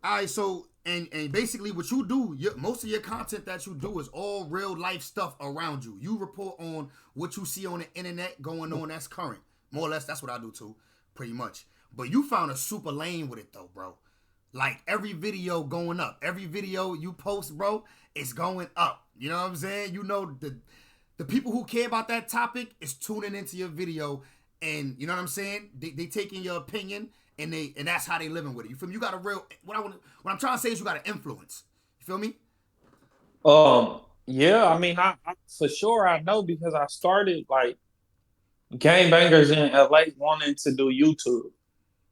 All right, so and basically what you do, most of your content that you do is all real life stuff around you. You report on what you see on the internet going on that's current. More or less, that's what I do too, pretty much. But you found a super lane with it though, bro. Like every video going up, every video you post, bro, it's going up. You know what I'm saying? You know the people who care about that topic is tuning into your video, and you know what I'm saying? They taking your opinion. And that's how they living with it. You feel me? You got a real what I'm trying to say is you got an influence. You feel me? Yeah, I mean, I for sure I know because I started like gangbangers in LA wanting to do YouTube.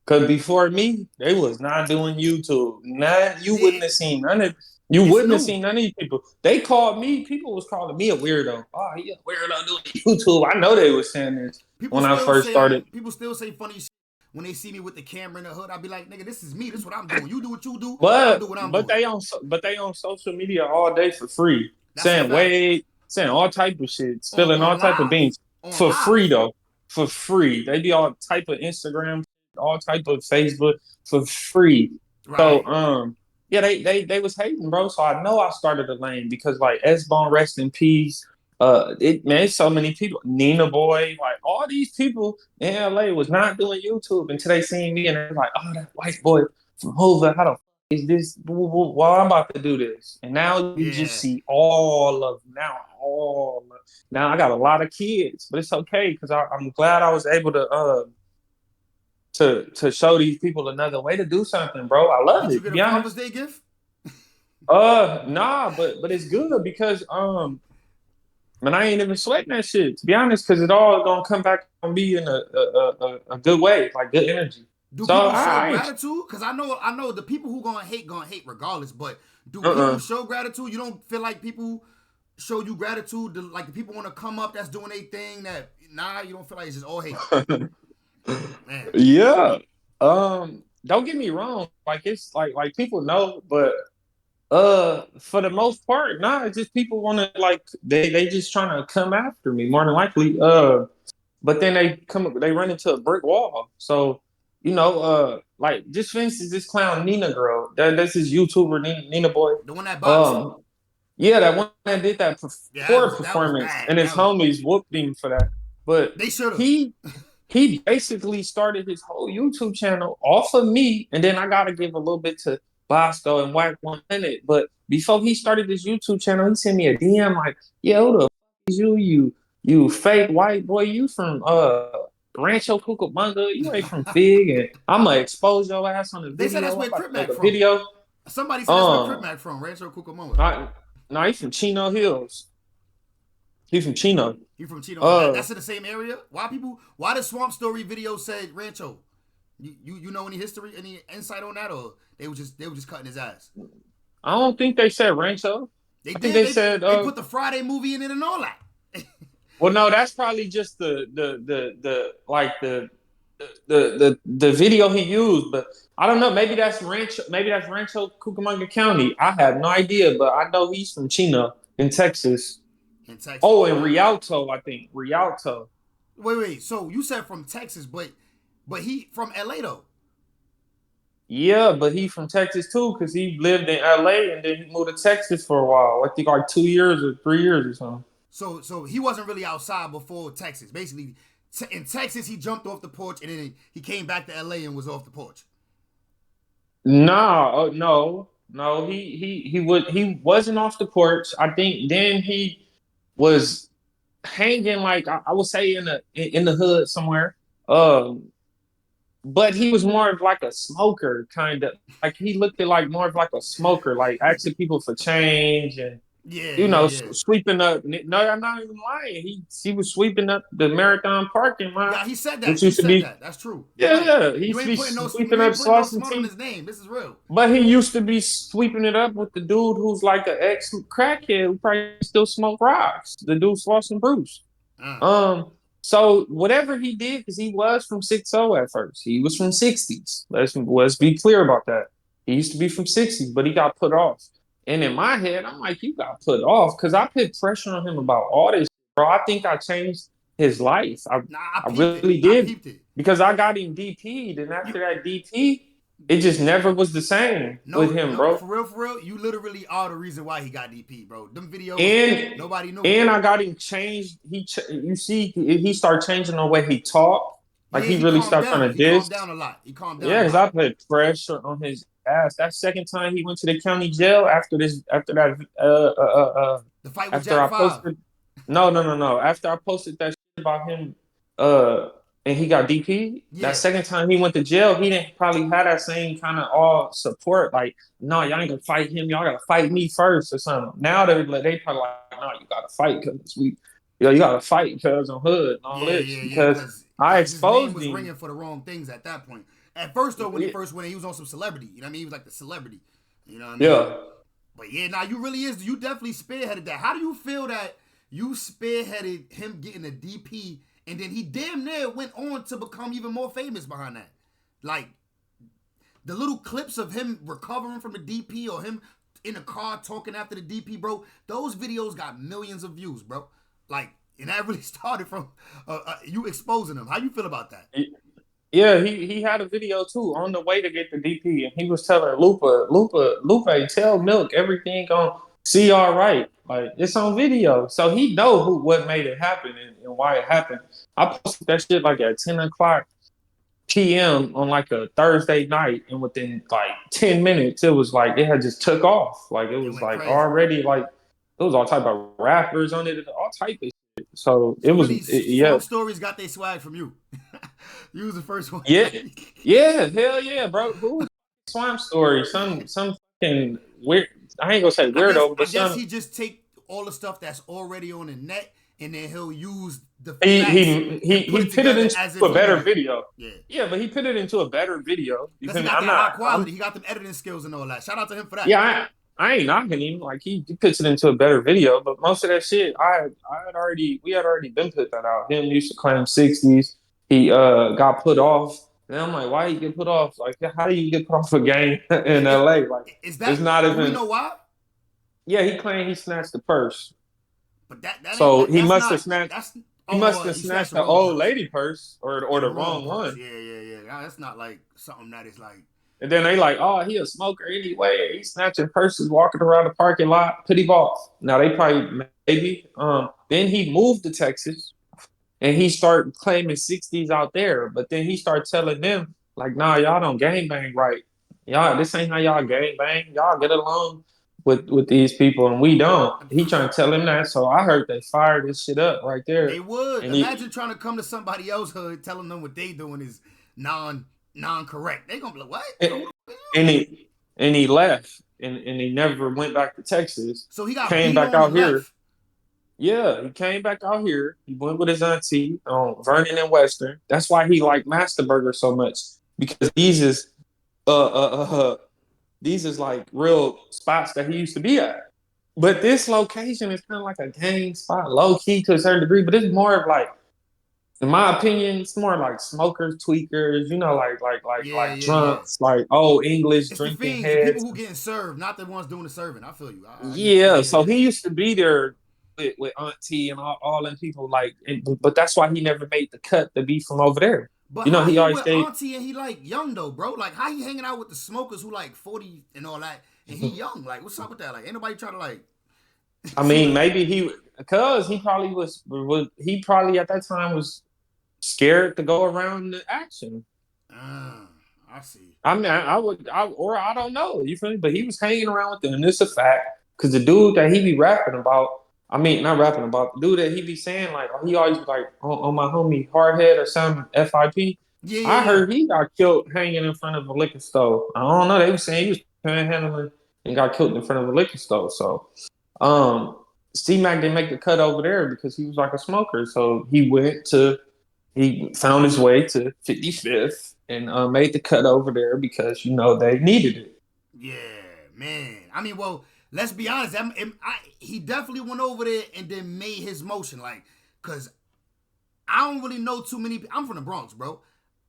Cause before me, they was not doing YouTube. Not you Yeah, wouldn't have seen none of you it's wouldn't have new. seen none of these people. They called me. People was calling me a weirdo. Oh, he a weirdo doing YouTube. I know they was saying this when I first started. People still say funny shit when they see me with the camera in the hood. I be like, nigga, this is me. This is what I'm doing. You do what you do. I'll But do what I'm but doing. they on social media all day for free, That's a saying fact. Wade, saying all type of shit, On spilling all on type of live, beans on for free live. though, for free. They be all type of Instagram, all type of Facebook for free. So Right. yeah, they was hating, bro. So I know I started a lane because like S Bone, rest in peace. It's so many people. Nina Boy, like all these people in LA was not doing YouTube until they seen me and they're like, oh, that white boy from Hoover, how the is this? Well, I'm about to do this, and now you just Yeah. see now I got a lot of kids, but it's okay because I'm glad I was able to show these people another way to do something, bro. I love Did you it, to get a be Father's honest. Day gift? Nah, but it's good because man, I ain't even sweating that shit, to be honest, because it all gonna come back on me in a good way, like good energy. Do So people show I ain't gratitude? Cause I know the people who gonna hate regardless. But do people uh-uh. show gratitude? You don't feel like people show you gratitude? Like the people want to come up that's doing a thing that you don't feel like it's just all hate, man. Yeah. Don't get me wrong. Like it's like people know, but for the most part, nah, it's just people wanna like they just trying to come after me more than likely. But then they run into a brick wall. So, like just for instance, this clown Nina girl, that's this YouTuber Nina Boy. The one that boxed. Um, yeah, that one that did that Yeah, poor that was performance, bad. and his homies whooped him for that. But They should have. he he basically started his whole YouTube channel off of me, and then I gotta give a little bit to Bosco and Whack 100. But before he started his YouTube channel, he sent me a DM like, "Yo, who the f- is you fake white boy, you from Rancho Cucamonga, you ain't from Fig, and I'm gonna expose your ass on the They said that's video. I'm where about Crip to make Mac a from. video." Somebody said that's where Crip Um, Mac from. Rancho Cucamonga. not, no, he's from Chino Hills. He's from Chino. He from Chino. Uh, That's in the same area. Why the Swamp Story video said Rancho? You know any history, any insight on that, or they were just cutting his ass? I don't think they said Rancho. They I think did. they They said they put the Friday movie in it and all that. well, no, that's probably just the video he used, but I don't know. Maybe that's Rancho Cucamonga County. I have no idea, but I know he's from Chino in Texas. In Texas. Oh, in Rialto, I think Rialto. Wait. So you said from Texas, but he from LA though. Yeah, but he from Texas too, because he lived in LA and then he moved to Texas for a while. I think like 2 years or 3 years or something. So he wasn't really outside before Texas. Basically, in Texas he jumped off the porch and then he came back to LA and was off the porch. No, no. He wasn't off the porch. I think then he was hanging like I would say in the hood somewhere. Um, but he was more of like a smoker, kind of like he looked at like more of like a smoker, like asking people for change and Yeah. sweeping up. No, I'm not even lying. He was sweeping up the Marathon parking lot, Yeah, he said which that. He used to said be that. That's true. You're right. yeah. He You used to ain't be putting no sweeping you up ain't putting no sauce and smut on tea. his name. This is real. But he used to be sweeping it up with the dude who's like an ex crackhead who probably still smoke rocks. The dude Sloss and Bruce. Uh, Um, so whatever he did, because he was from 60 at first. He was from 60s. Let's be clear about that. He used to be from 60s, but he got put off. And in my head, I'm like, you got put off because I put pressure on him about all this, bro. I think I changed his life. nah, I I peeped it. really I did peeped it. because I got him DP'd, and You after that DP, it just never was the same with No, him, no, bro. for real, you literally are the reason why he got DP, bro. Them videos, And nobody knew. and I got him changed. You see, he started changing the way he talked. Like Yeah, he he really calmed started trying down. to He calmed diss. down a lot. He calmed down Yeah, a because lot. I put pressure on his ass. That second time he went to the county jail after that, The fight with after Jack I 5. posted, no. After I posted that shit about him, uh, and he got DP. That Yeah. second time he went to jail, he didn't probably have that same kind of all support. Like, no, y'all ain't gonna fight him. Y'all gotta fight me first or something. Now they probably like, no, you gotta fight because you gotta fight because I'm hood and all this Yeah, because because I his name exposed was him. ringing for the wrong things at that point. At first, though, when he Yeah, first went in, he was on some celebrity. You know what I mean? He was like the celebrity. You know what I mean? yeah. But yeah, now you really is. You definitely spearheaded that. How do you feel that you spearheaded him getting a DP, and then he damn near went on to become even more famous behind that? Like the little clips of him recovering from the DP or him in the car talking after the DP, bro. Those videos got millions of views, bro. Like, and that really started from you exposing him. How you feel about that? Yeah, he had a video too on the way to get the DP, and he was telling Lupe, tell Milk everything gonna see all right. Like it's on video, so he know what made it happen and why it happened. I posted that shit like at 10 o'clock p.m. on like a Thursday night, and within like 10 minutes, it was like it had just took off. Like it It was went like crazy. already like there was all type of rappers on it, all type of shit. So it So was really, yeah. Swamp Stories got their swag from you. You was the first one. Yeah, yeah, hell yeah, bro. Who Swamp Story? Some fucking weird. I ain't gonna say weirdo, I but guess some he just take all the stuff that's already on the net, and then he'll use the he facts he he and put he it put it together into as if a he better did it. video. Yeah, Yeah, but he put it into a better video. You because he feel me? got that high I'm quality. He got them editing skills and all that. Shout out to him for that. yeah. I ain't knocking him. Like he puts it into a better video, but most of that shit, we had already been put that out. Him used to claim 60s. He got put off. And I'm like, why you get put off? Like, how do you get put off a game in Yeah, LA? Like, is it's that? not Do we even. know why? Yeah, he claimed he snatched the purse. But that ain't So that. That's not. He must Oh, have he snatched snatched the the wrong old purse. lady purse or Yeah, the the wrong wrong purse. one. Yeah. That's not like something that is like. And then they like, oh, he a smoker anyway. He's snatching purses, walking around the parking lot, put him off. Now they probably maybe. Then he moved to Texas and he started claiming 60s out there. But then he started telling them, like, nah, y'all don't gang bang right. Y'all, this ain't how y'all gang bang. Y'all get along with these people and we don't. He trying to tell him that. So I heard they fired this shit up right They there. would And imagine he trying to come to somebody else hood, telling them what they doing is non correct. They gonna be like, what? and he and he left and he never went back to Texas. So he got Came beat back on and out here. left. Yeah, he came back out here. He went with his auntie on Vernon and Western. That's why he liked Master Burger so much because uh, uh, uh, these is like real spots that he used to be at. But this location is kind of like a gang spot, low key to a certain degree. But it's more of like, in my opinion, it's more like smokers, tweakers, like Yeah. drunks, like old English It's the drinking fiends, the people heads. who getting served, not the ones doing the serving. I feel you. Yeah, so Yeah. he used to be there with Auntie and all them people, like, but that's why he never made the cut to be from over there. But You know, how he he always with stayed. Auntie and he like young though, bro? Like how he hanging out with the smokers who like 40 and all that, and he young? Like what's up with that? Like ain't nobody trying to like I see mean, what? maybe because he probably he probably at that time was scared to go around the action. I see. I mean, or I don't know. You feel me? But he was hanging around with them, and it's a fact. Because the dude that he be rapping about, I mean, not rapping about, the dude that he be saying, like, he always be like, on my homie Hardhead or something, FIP. I Yeah. heard he got killed hanging in front of a liquor store. I don't know. They were saying he was panhandling and got killed in front of a liquor store. So, um, C-Mac didn't make the cut over there because he was like a smoker. So he found his way to 55th and made the cut over there because they needed it. Yeah, man. I mean, well, let's be honest. He definitely went over there and then made his motion, like, cause I don't really know too many. I'm from the Bronx, bro.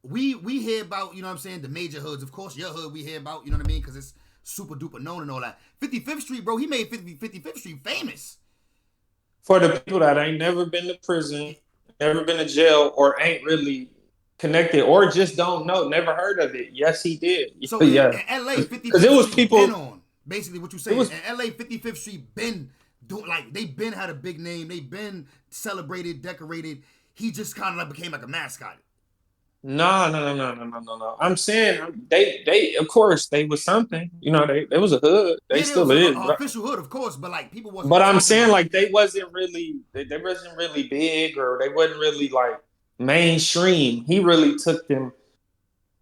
We hear about, you know what I'm saying, the major hoods. Of course, your hood we hear about, you know what I mean, because it's super duper known and all that. 55th Street, bro. He made 55th Street famous. For the people that ain't never been to prison, never been to jail, or ain't really connected or just don't know, never heard of it. Yes, he did. So Yeah, in LA, because it 55th was Street been people. on. Basically, what you It saying? was In LA, 55th Street been doing like they been had a big name. They been celebrated, decorated. He just kind of like became like a mascot. no. I'm saying they of course they was something. You know, they was a hood. They Yeah, there was still an is, bro. official hood, of course, but like people wasn't But I'm talking saying about like them. they wasn't really big or they wasn't really like mainstream. He really took them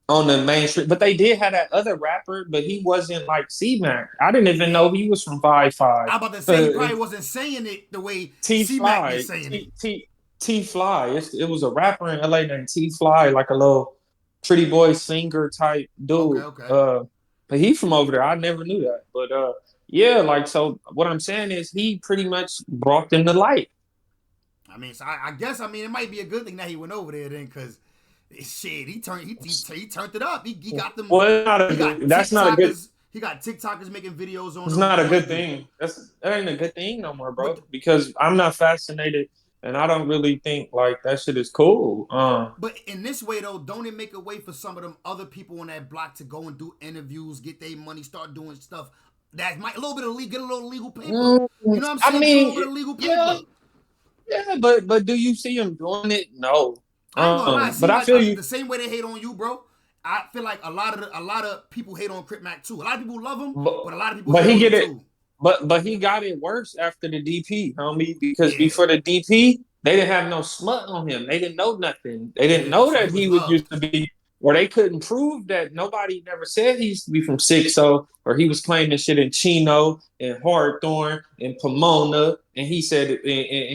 on the mainstream. But they did have that other rapper, but he wasn't like C-Mac. I didn't even know he was from Vibe Five. I'm about to say he probably wasn't saying it the way T C Mac been Fly. saying it. T Fly. It was a rapper in LA named T Fly, like a little pretty boy singer type Okay, dude. okay. But he from over there. I never knew that. But yeah, like so what I'm saying is he pretty much brought them to light. I mean, so I guess it might be a good thing that he went over there then, because shit, he turned it up. He got them. Well, it's not a He got good, that's not a good. TikTokers. He got TikTokers making videos on It's him. not a Doing what good he do. thing. That ain't a good thing no more, But bro. Because I'm not fascinated, and I don't really think like that shit is cool. but in this way though, don't it make a way for some of them other people on that block to go and do interviews, get their money, start doing stuff that might a little bit of get a little legal paper. You know what I'm saying? I Get a little bit mean, of legal yeah, paper. yeah, but do you see him doing it? No. I ain't gonna lie. But See, I like feel you. the same way they hate on you, bro. I feel like a lot of people hate on Crip Mac too. A lot of people love him, but a lot of people But hate he on him get it. too. But he got it worse after the DP, homie. Because Yeah, before the DP, they didn't have no smut on him. They didn't know nothing. They didn't yeah. know So that he was he was loved. used to be, or they couldn't prove that nobody never said he used to be from 6-0, or he was claiming shit in Chino and Hawthorne and Pomona, and he said, and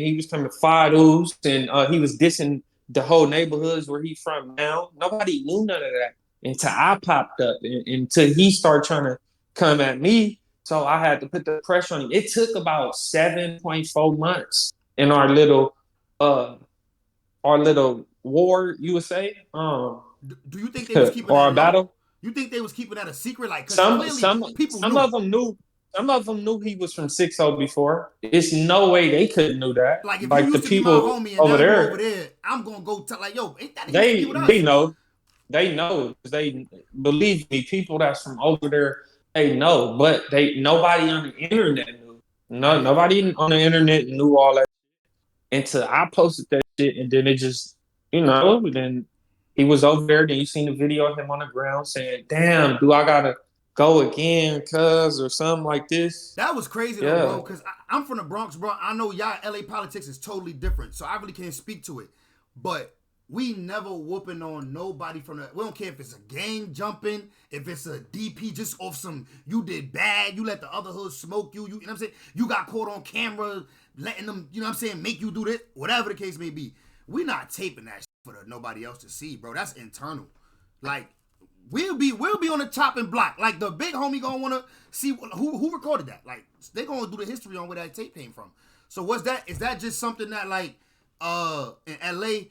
he was coming to Fadoos, and he was dissing the whole neighborhoods where he's from now. Nobody knew none of that until I popped up, and until he started trying to come at me. So I had to put the pressure on him. It took about 7.4 months in uh our little war, you would say, Do you think they was keeping or that our low? battle. You think they was keeping that a secret? Like, cause Some clearly some people some knew. of them knew. Some of them knew he was from 6-0 before. It's no way they couldn't know that. Like, if you Like the used to be my people homie and over now you over there, there, I'm gonna go tell like, yo, ain't that used to be with they us? know. They know because they believe me. People that's from over there, they know, but they nobody on the internet knew. No, Yeah. nobody on the internet knew all that until I posted that shit, and then it just, then he was over there. Then you seen the video of him on the ground saying, "Damn, do I gotta go again, cuz or something like this?" That was crazy though, Yeah, bro. Cause I'm from the Bronx, bro. I know y'all LA politics is totally different, so I really can't speak to it. But we never whooping on nobody from the. We don't care if it's a gang jumping, if it's a DP just off some. You did bad. You let the other hood smoke you. You know what I'm saying? You got caught on camera, letting them. You know what I'm saying? Make you do this, whatever the case may be. We not taping that shit for nobody else to see, bro. That's internal. Like we'll be on the chopping block. Like the big homie gonna wanna see who recorded that. Like they gonna do the history on where that tape came from. So what's that? Is that just something that like in LA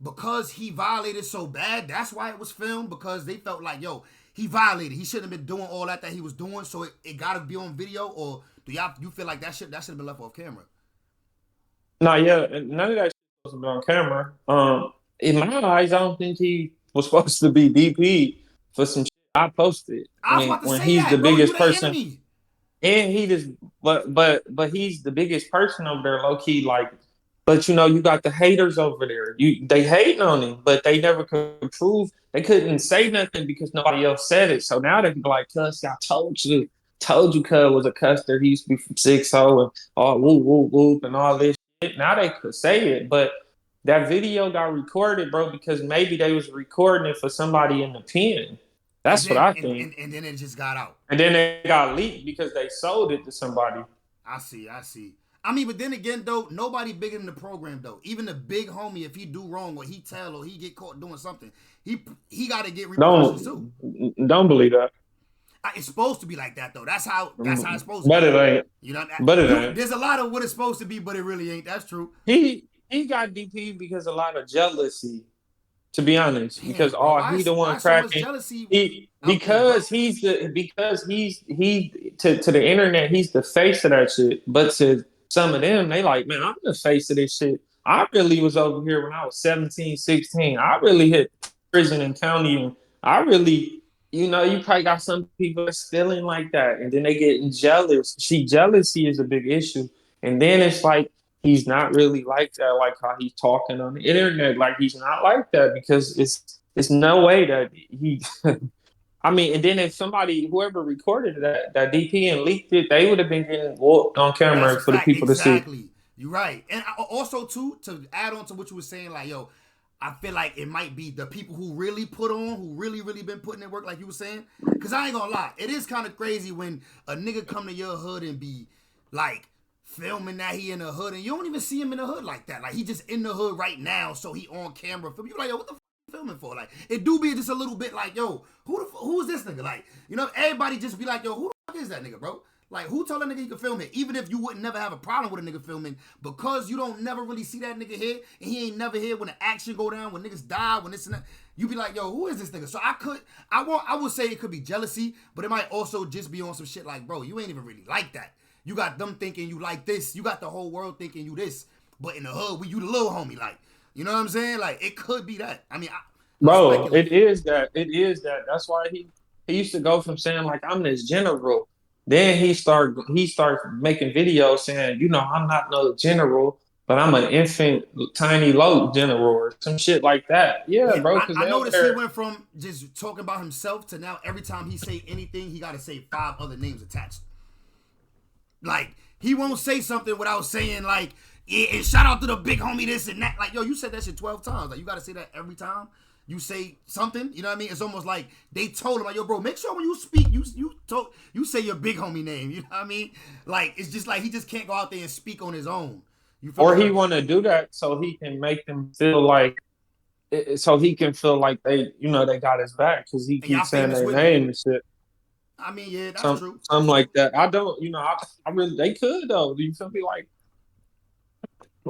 because he violated so bad? That's why it was filmed, because they felt like yo he violated. He shouldn't have been doing all that he was doing. So it gotta be on video, or do you feel like that should have been left off camera? no, yeah, none of that shit was supposed to be on camera. In my eyes, I don't think he was supposed to be DP for some shit I posted, I was and about to when say he's the that, bro. You biggest the person. enemy. And he just, but he's the biggest person over there, low key. Like, but you got the haters over there. They hating on him, but they never could prove. They couldn't say nothing because nobody else said it. So now they be like, "Cuss, I told you, Cuz was a custer. He used to be from 6-0 and all whoop whoop whoop and all this shit." Now they could say it, but that video got recorded, bro, because maybe they was recording it for somebody in the pen. And That's what then I think. and then it just got out. And then it got leaked because they sold it to somebody. I see. I mean, but then again, though, nobody bigger than the program, though. Even the big homie, if he do wrong or he tell or he get caught doing something, he got to get repercussions too. Don't believe that. It's supposed to be like that, though. That's how it's supposed to But be. it ain't. You know, But it ain't. there's a lot of what it's supposed to be, but it really ain't. That's true. He got DP because a lot of jealousy. To be honest, Damn, because bro, he the one why so much cracking. jealousy Because there, he's to the internet, he's the face of that shit. But to some of them, they like, man, I'm the face of this shit. I really was over here when I was 17, 16. I really hit prison and county, and I really, you probably got some people that's feeling like that, and then they getting jealous. See, jealousy is a big issue, and then it's like he's not really like that, like how he's talking on the internet. Like he's not like that because it's no way that he. I mean, and then if somebody, whoever recorded that DP and leaked it, they would have been getting whooped on That's camera a for the fact. people to see. Exactly. You're right. And also too, to add on to what you were saying, like, yo, I feel like it might be the people who really put on, who really, really been putting in work, like you were saying. Cause I ain't gonna lie, it is kind of crazy when a nigga come to your hood and be like filming that he in the hood, and you don't even see him in the hood like that. Like he just in the hood right now, so he on camera. You like, yo, what the filming for? Like it do be just a little bit like, yo, who is this nigga? Like, everybody just be like, yo, who the fuck is that nigga, bro? Like, who told that nigga he could film it? Even if you wouldn't never have a problem with a nigga filming, because you don't never really see that nigga here, and he ain't never here when the action go down, when niggas die, when this and that, you be like, yo, who is this nigga? So I would say it could be jealousy, but it might also just be on some shit like, bro, you ain't even really like that. You got them thinking you like this. You got the whole world thinking you this. But in the hood, you the little homie. Like, you know what I'm saying? Like, it could be that. I mean, Bro, it is that. It is that. That's why he used to go from saying like I'm this general. Then he started making videos saying, I'm not no general, but I'm an infant, tiny low general or some shit like that. Yeah, Yeah, bro, because I they over noticed he there. went from just talking about himself to now every time he say anything, he got to say 5 other names attached. Like, he won't say something without saying, like, yeah, and shout out to the big homie this and that. Like, yo, you said that shit 12 times. Like, you got to say that every time you say something. You know what I mean? It's almost like they told him, like, yo, bro, make sure when you speak, you say your big homie name. You know what I mean? Like, it's just like he just can't go out there and speak on his own. You feel Or me? he want to do that so he can make them feel like, so he can feel like they got his back because he And y'all keeps saying famous their with me. name and shit. I mean, yeah, that's true. Something like that. I don't, I really, they could though. Do you feel me? Like,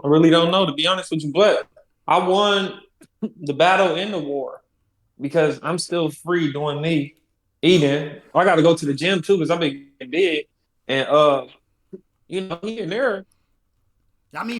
I really don't know, to be honest with you. But I won the battle in the war because I'm still free doing me, eating. I got to go to the gym too because I'm big and big. And here and there, I mean,